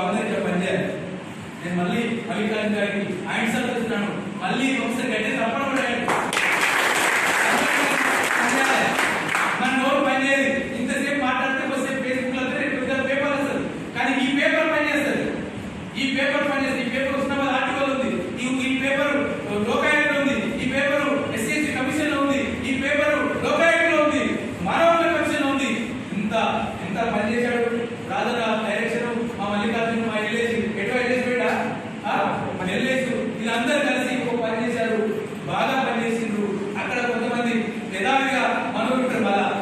అందరికీ పనిచేయాలి. నేను మళ్ళీ మల్లికార్జున గారికి ఆయన సలహిస్తున్నాను, మళ్ళీ ఒకసారి గట్టి తప్పడం మన నోరు పనిచేయదు. ఇంతసేపు మాట్లాడితే వస్తే ఫేస్బుక్ లో పేపర్ వస్తుంది, కానీ ఈ పేపర్ పనిచేస్తుంది. ఈ పేపర్ పనిచేస్తుంది. ఈ పేపర్ ఉస్మానాబాద్ ఆర్టికల్ ఉంది, ఈ పేపర్ లోకాయుక్త ఉంది, ఈ పేపర్ ఎస్సీ కమిషన్ లో ఉంది, ఈ పేపర్ లోకాయుక్త ఉంది, మానవ కమిషన్ లో ఉంది. ఇంత ఎంత పనిచేశాడు రాజన డైరెక్షన్. మా మల్లికార్జున మా ఎల్ఏసి ఎటు ఎల్ఏసి పెట్టా ఎల్ఏసి వీళ్ళందరూ కలిసి ఒక పని చేశారు, బాగా పనిచేసిండ్రు. అక్కడ కొంతమంది యథావిగా మనోళ్ళు ఉంటారు.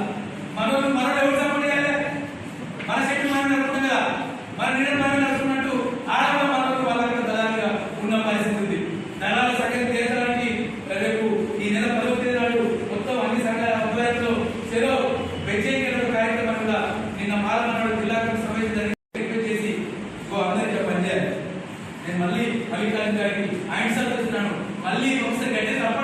మనోళ్ళు ఎవరు సపోర్ట్ చేయాలి? మన శక్తి మనం నడుపుతాం కదా, మన నీడ మనం నడుపుతున్నట్టు ఆడవాళ్ళ మనోళ్ళు వాళ్ళకి దళాలుగా ఉన్న పరిస్థితి ఉంది. దళాల సంఖ్య తీర్చడానికి రేపు ఈ నెల 10వ తేదీ నాడు మొత్తం అన్ని సంఘాల ఆధ్వర్యంలో చెరో వెచ్చైన కార్యక్రమం కూడా నిన్న పాలనాడు జిల్లా సమావేశం రిక్వెస్ట్ చేసి అందరికీ పనిచేయాలి. నేను మళ్ళీ మల్లికార్జున గారికి ఆయన సలహిస్తున్నాను, మళ్ళీ ఒకసారి గట్టి తప్ప